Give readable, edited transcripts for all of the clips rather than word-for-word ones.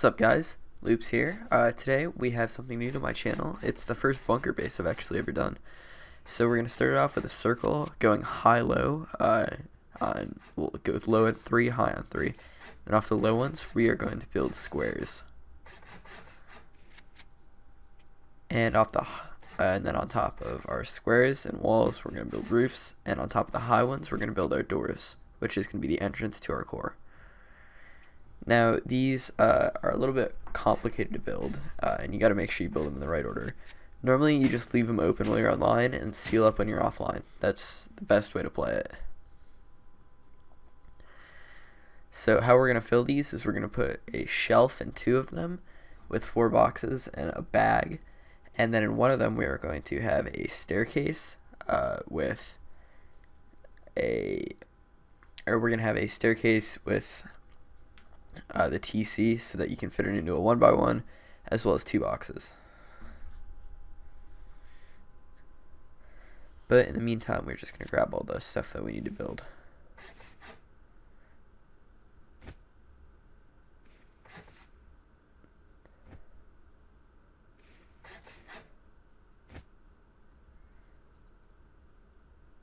What's up, guys? Loops here. Today we have something new to my channel. It's the first bunker base I've actually ever done. So we're going to start it off with a circle going high-low. We'll go with low on 3, high on 3. And off the low ones, we are going to build squares. And then on top of our squares and walls, we're going to build roofs. And on top of the high ones, we're going to build our doors, which is going to be the entrance to our core. Now, these are a little bit complicated to build, and you got to make sure you build them in the right order. Normally, you just leave them open while you're online and seal up when you're offline. That's the best way to play it. So how we're going to fill these is we're going to put a shelf in 2 of them with 4 boxes and a bag. And then in one of them, we are going to have a staircase with the TC so that you can fit it into a 1x1 as well as 2 boxes. But in the meantime, we're just going to grab all the stuff that we need to build.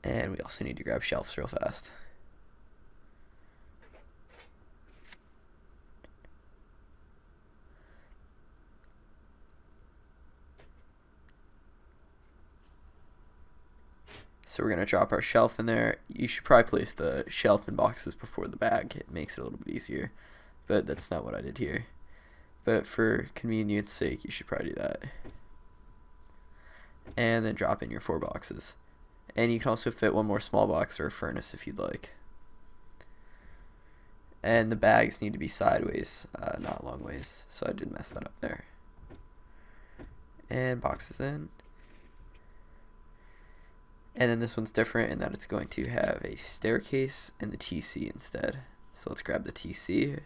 And we also need to grab shelves real fast. So we're going to drop our shelf in there. You should probably place the shelf in boxes before the bag. It makes it a little bit easier. But that's not what I did here. But for convenience sake, you should probably do that. And then drop in your 4 boxes. And you can also fit 1 more small box or a furnace if you'd like. And the bags need to be sideways, not long ways. So I did mess that up there. And boxes in. And then this one's different in that it's going to have a staircase and the TC instead. So let's grab the TC.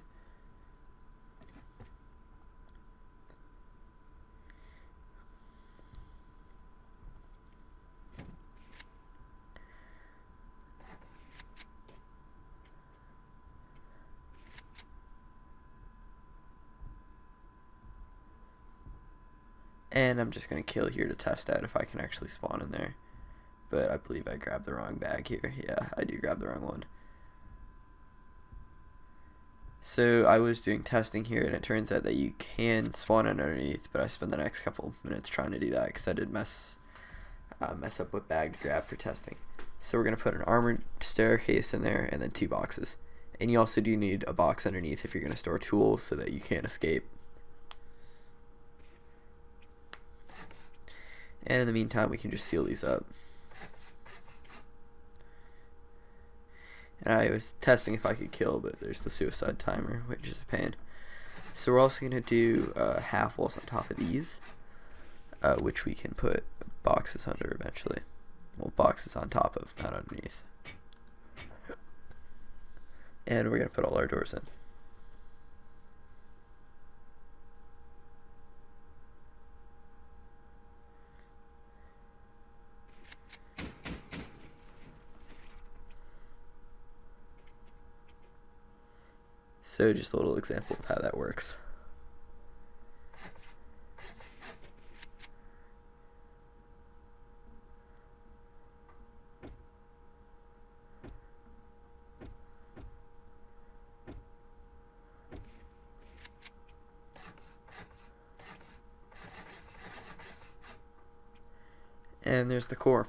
And I'm just going to kill here to test out if I can actually spawn in there. But I believe I grabbed the wrong bag here. Yeah, I do grab the wrong one. So I was doing testing here, and it turns out that you can spawn in underneath, but I spent the next couple minutes trying to do that because I did mess up what bag to grab for testing. So we're going to put an armored staircase in there and then 2 boxes. And you also do need a box underneath if you're going to store tools so that you can't escape. And in the meantime, we can just seal these up. And I was testing if I could kill, but there's the suicide timer, which is a pain. So we're also going to do half walls on top of these, which we can put boxes under eventually. Well, boxes on top of, not underneath. And we're going to put all our doors in. So just a little example of how that works. And there's the core.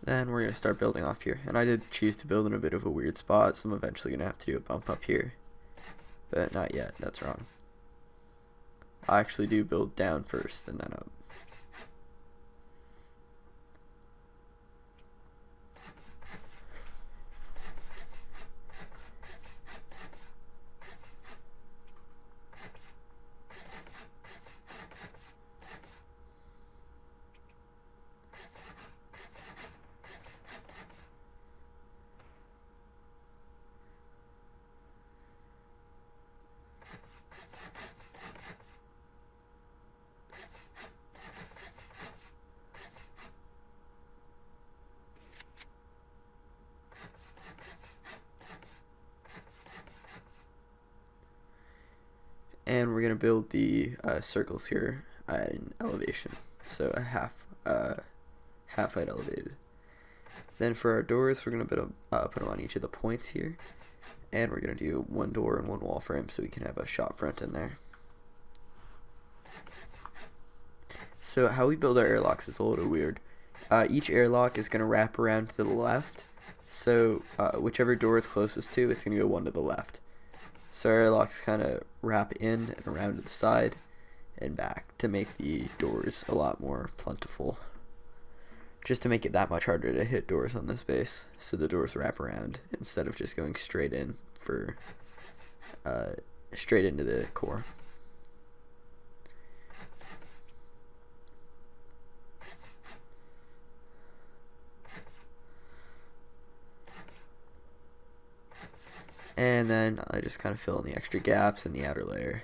Then we're going to start building off here. And I did choose to build in a bit of a weird spot, so I'm eventually going to have to do a bump up here. But not yet, that's wrong. I actually do build down first and then up. And we're going to build the circles here at an elevation, so a half height elevated. Then for our doors, we're going to put them on each of the points here, and we're going to do one door and one wall frame so we can have a shop front in there. So how we build our airlocks is a little weird. Each airlock is going to wrap around to the left, so whichever door it's closest to, it's going to go one to the left. So our airlocks kind of wrap in and around to the side and back to make the doors a lot more plentiful. Just to make it that much harder to hit doors on this base, so the doors wrap around instead of just going straight in for straight into the core. And then I just kind of fill in the extra gaps in the outer layer.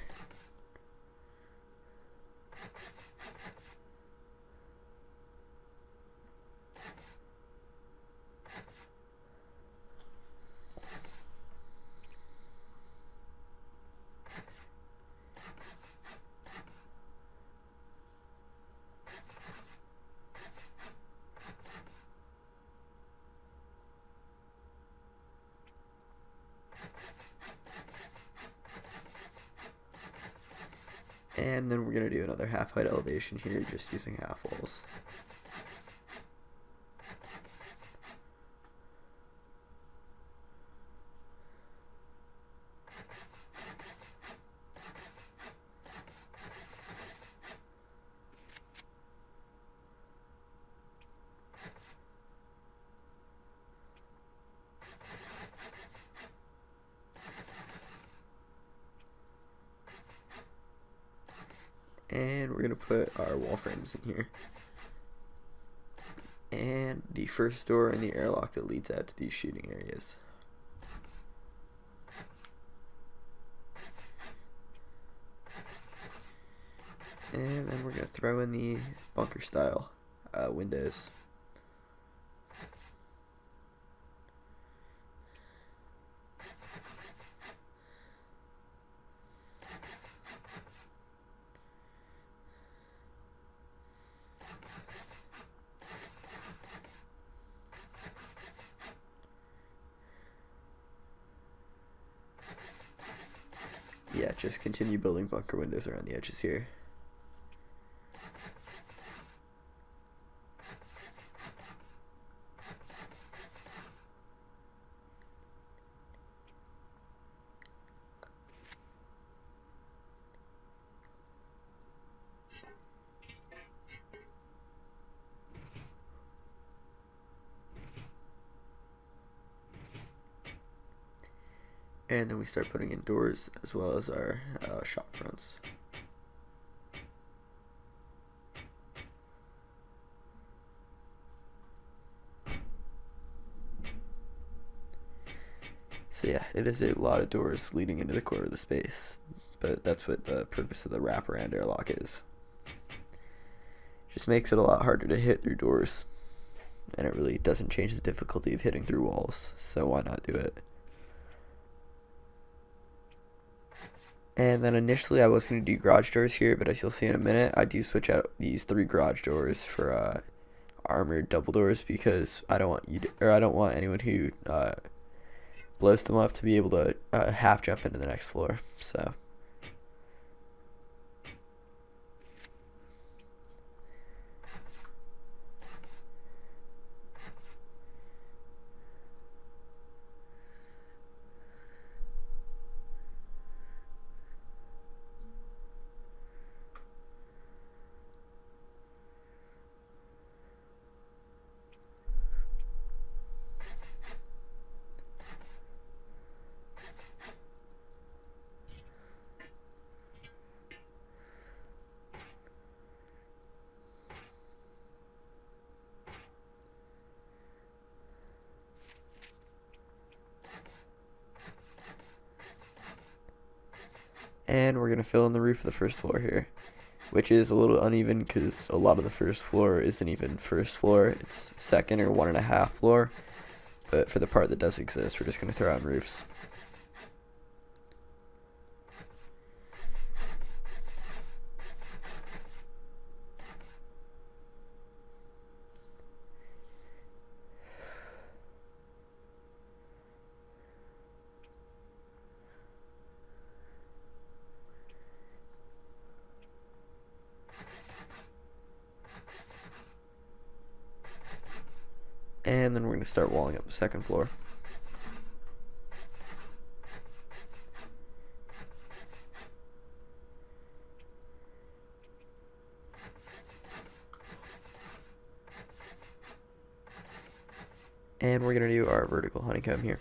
And then we're going to do another half height elevation here, just using half walls. And we're going to put our wall frames in here. And the first door in the airlock that leads out to these shooting areas. And then we're going to throw in the bunker style windows. Yeah, just continue building bunker windows around the edges here. And then we start putting in doors as well as our shop fronts. So yeah, it is a lot of doors leading into the core of the space, but that's what the purpose of the wraparound airlock is. Just makes it a lot harder to hit through doors, and it really doesn't change the difficulty of hitting through walls, so why not do it? And then initially I was going to do garage doors here, but as you'll see in a minute, I do switch out these 3 garage doors for armored double doors, because I don't want anyone who blows them up to be able to half jump into the next floor. So and we're going to fill in the roof of the first floor here, which is a little uneven because a lot of the first floor isn't even first floor, it's second or 1.5 floor, but for the part that does exist, we're just going to throw on roofs. And then we're going to start walling up the second floor. And we're going to do our vertical honeycomb here.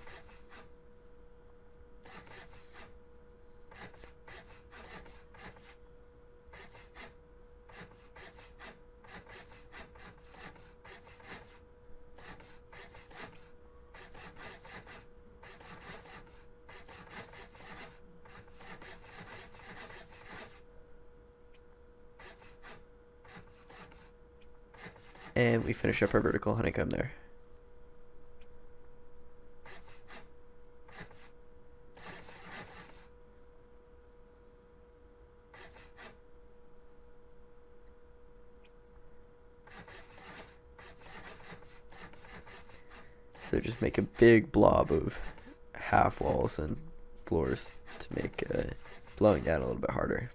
And we finish up our vertical honeycomb there. So just make a big blob of half walls and floors to make blowing down a little bit harder.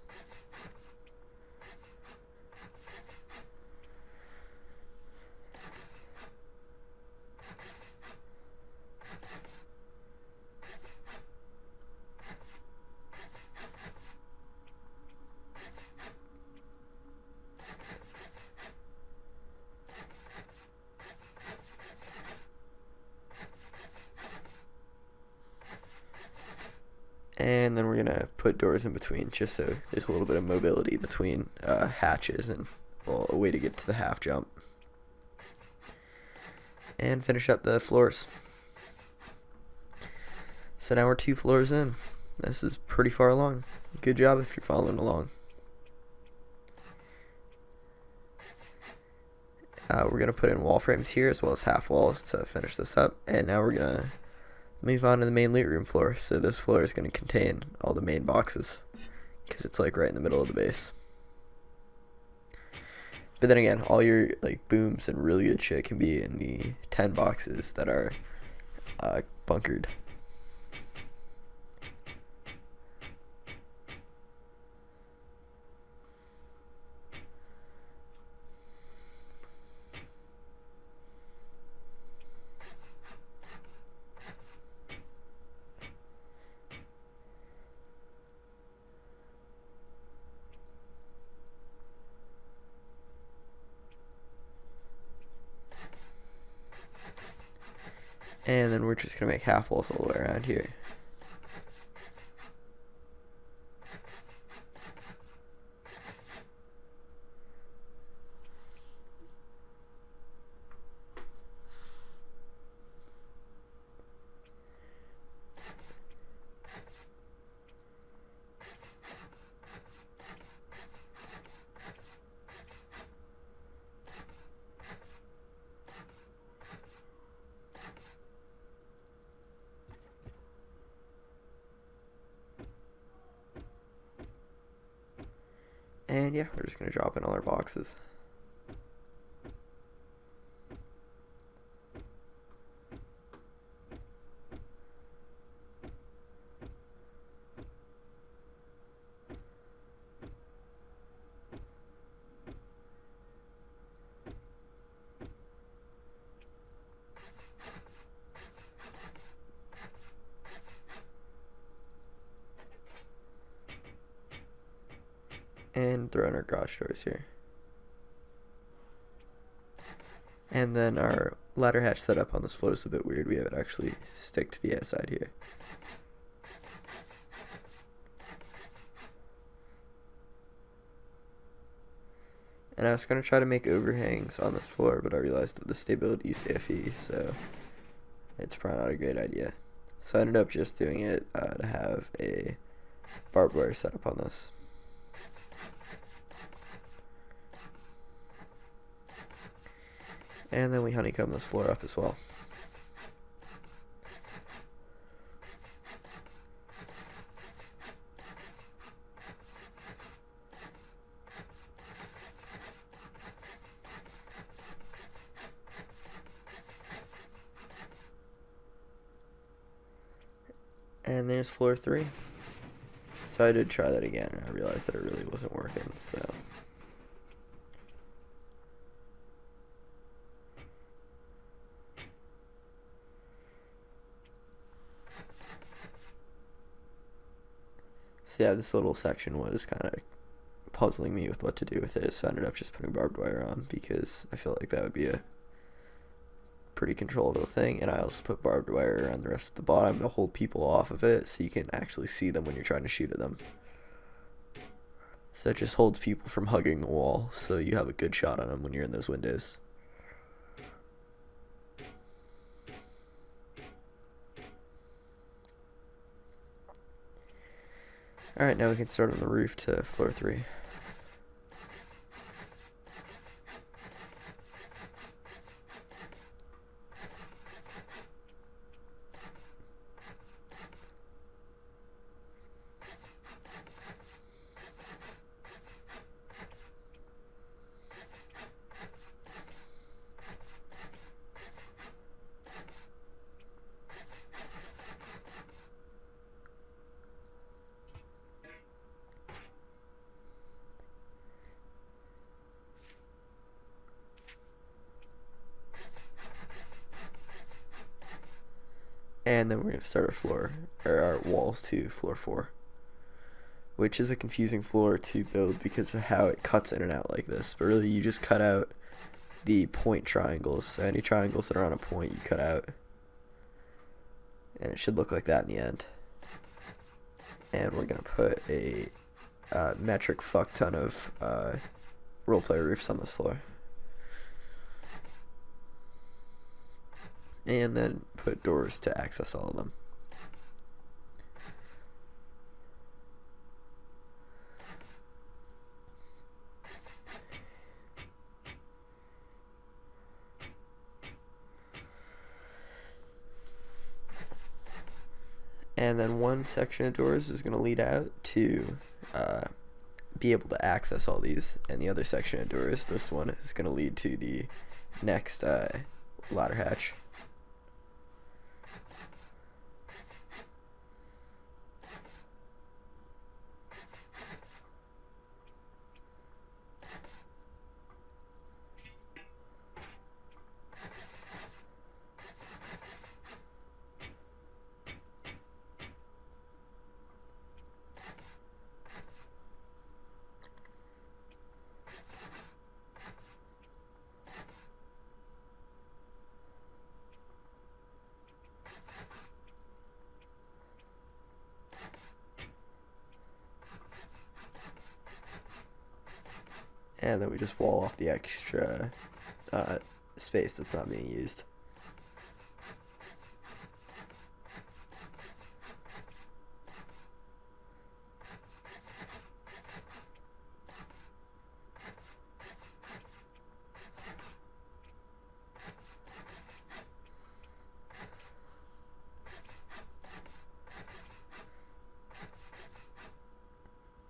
And then we're gonna put doors in between, just so there's a little bit of mobility between hatches and, well, a way to get to the half jump. And finish up the floors. So now we're 2 floors in. This is pretty far along. Good job if you're following along. We're gonna put in wall frames here as well as half walls to finish this up, and now we're gonna move on to the main loot room floor. So this floor is going to contain all the main boxes because it's like right in the middle of the base. But then again, all your like booms and really good shit can be in the 10 boxes that are bunkered. And then we're just going to make half walls all the way around here. And yeah, we're just going to drop in all our boxes. And throw in our garage doors here. And then our ladder hatch setup on this floor is a bit weird. We have it actually stick to the outside here. And I was going to try to make overhangs on this floor, but I realized that the stability is iffy, so it's probably not a great idea. So I ended up just doing it to have a barbed wire setup on this. And then we honeycomb this floor up as well. And there's floor 3. So I did try that again, and I realized that it really wasn't working, so So yeah, this little section was kind of puzzling me with what to do with it, so I ended up just putting barbed wire on because I feel like that would be a pretty controllable thing. And I also put barbed wire on the rest of the bottom to hold people off of it so you can actually see them when you're trying to shoot at them. So it just holds people from hugging the wall, so you have a good shot on them when you're in those windows. Alright, now we can start on the roof to floor 3. And then we're going to start our walls to floor 4, which is a confusing floor to build because of how it cuts in and out like this. But really, you just cut out the point triangles. So any triangles that are on a point, you cut out. And it should look like that in the end. And we're going to put a metric fuck ton of roleplay roofs on this floor. And then put doors to access all of them. And then one section of doors is going to lead out to be able to access all these, and the other section of doors, this one, is going to lead to the next ladder hatch. And then we just wall off the extra space that's not being used.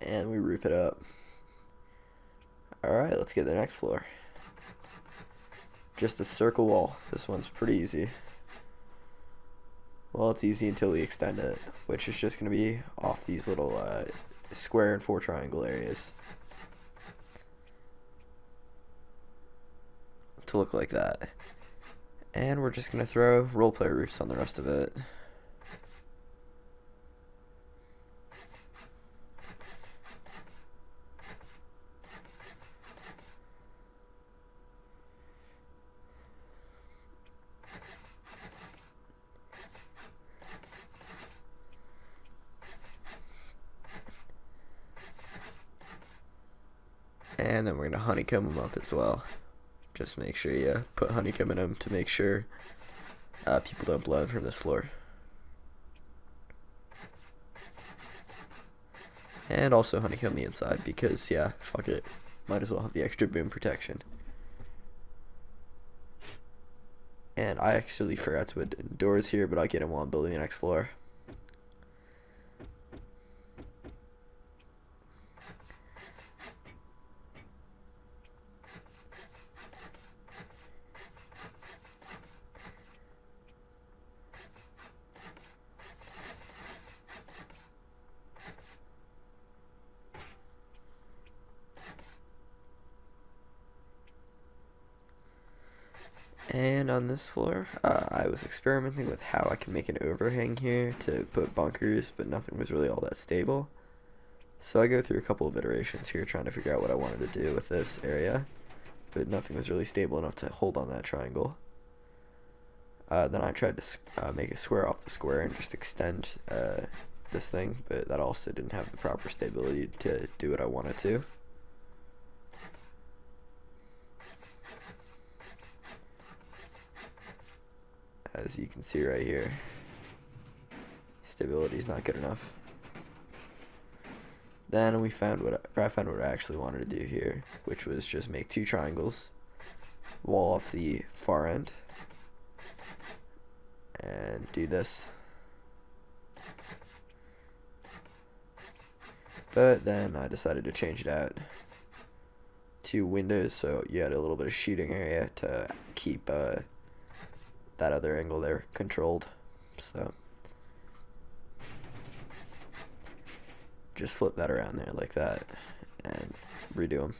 And we roof it up. Alright, let's get to the next floor. Just a circle wall. This one's pretty easy. Well, it's easy until we extend it, which is just going to be off these little square and 4 triangle areas. To look like that. And we're just going to throw roleplay roofs on the rest of it. And then we're going to honeycomb them up as well. Just make sure you put honeycomb in them to make sure people don't blood from this floor. And also honeycomb the inside because, yeah, fuck it. Might as well have the extra boom protection. And I actually forgot to put doors here, but I'll get them while I'm building the next floor. And on this floor, I was experimenting with how I can make an overhang here to put bunkers, but nothing was really all that stable. So I go through a couple of iterations here trying to figure out what I wanted to do with this area, but nothing was really stable enough to hold on that triangle. Then I tried to make a square off the square and just extend this thing, but that also didn't have the proper stability to do what I wanted to. As you can see right here, stability is not good enough. Then I found what I actually wanted to do here, which was just make two triangles, wall off the far end, and do this. But then I decided to change it out to windows, so you had a little bit of shooting area to keep that other angle there controlled. So just flip that around there like that and redo them.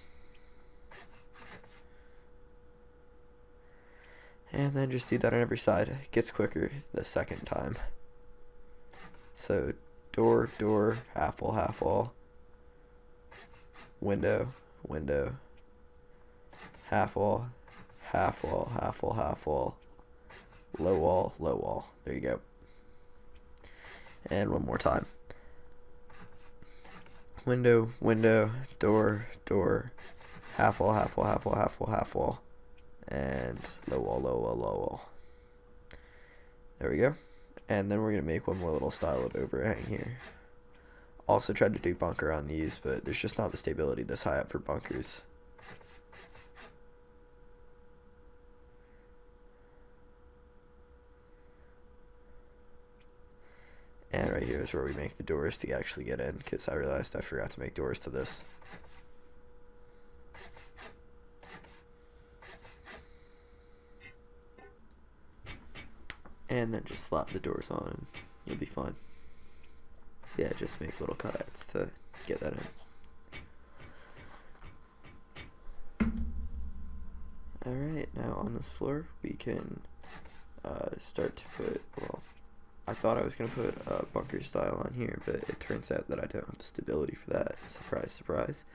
And then just do that on every side. It gets quicker the second time. So door, door, half wall, window, window, half wall, half wall, half wall, half wall, low wall, low wall. There you go. And one more time. Window, window, door, door, half wall, half wall, half wall, half wall, half wall, and low wall, low wall, low wall. There we go. And then we're going to make one more little style of overhang here. Also tried to do bunker on these, but there's just not the stability this high up for bunkers. And right here is where we make the doors to actually get in, because I realized I forgot to make doors to this. And then just slap the doors on and you'll be fine. So yeah, just make little cutouts to get that in. Alright, now on this floor we can start to put, well, I thought I was going to put a bunker style on here, but it turns out that I don't have the stability for that. Surprise, surprise.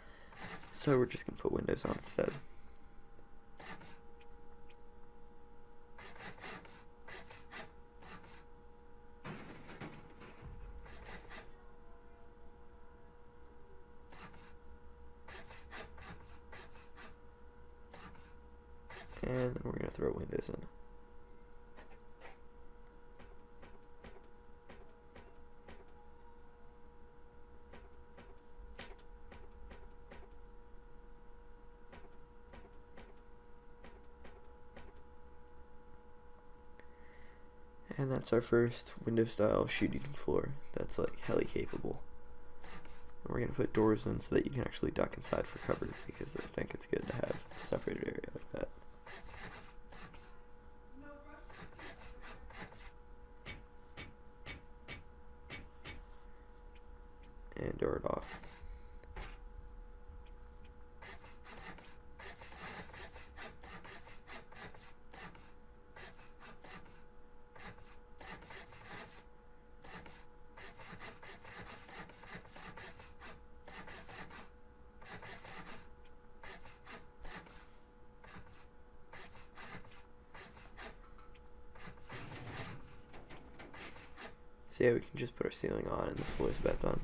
So we're just going to put windows on instead. And then we're going to throw windows in. And that's our first window style shooting floor that's like heli capable. And we're going to put doors in so that you can actually duck inside for cover, because I think it's good to have a separated area like that. And door it off. So yeah, we can just put our ceiling on and this floor is about done.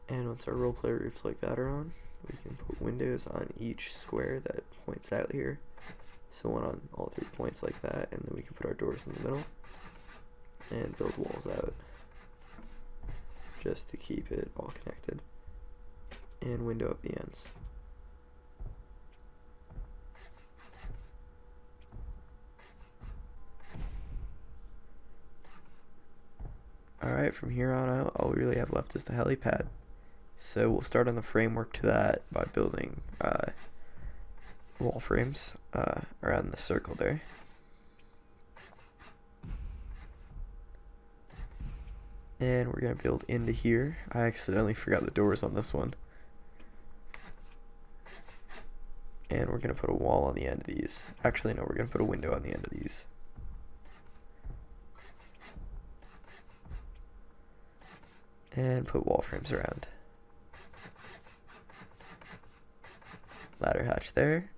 And once our roleplay roofs like that are on, we can put windows on each square that points out here So one on all 3 points like that, and then we can put our doors in the middle and build walls out just to keep it all connected, and window up the ends. Alright, from here on out, all we really have left is the helipad. So we'll start on the framework to that by building wall frames around the circle there. And we're going to build into here. I accidentally forgot the doors on this one. And we're going to put a wall on the end of these. Actually, no, we're going to put a window on the end of these. And put wall frames around. Ladder hatch there.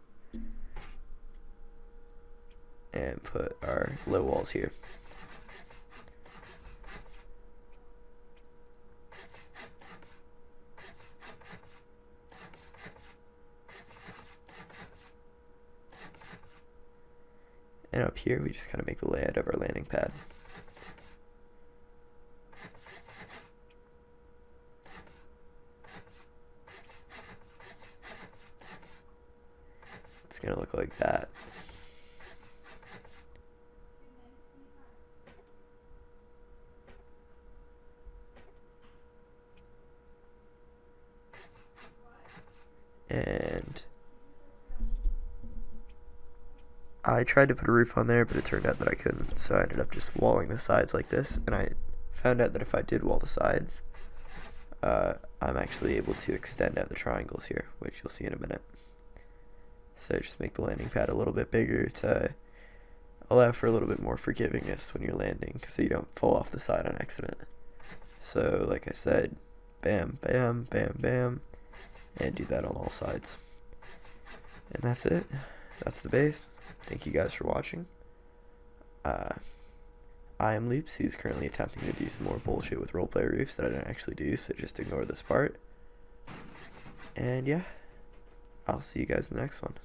And put our low walls here. And up here, we just kind of make the layout of our landing pad. It's going to look like that. And I tried to put a roof on there, but it turned out that I couldn't, so I ended up just walling the sides like this, and I found out that if I did wall the sides, I'm actually able to extend out the triangles here, which you'll see in a minute. So just make the landing pad a little bit bigger to allow for a little bit more forgivingness when you're landing, so you don't fall off the side on accident. So like I said, bam, bam, bam, bam, and do that on all sides. And that's it. That's the base. Thank you guys for watching. I am Loops, who's currently attempting to do some more bullshit with roleplay roofs that I didn't actually do, so just ignore this part. And yeah, I'll see you guys in the next one.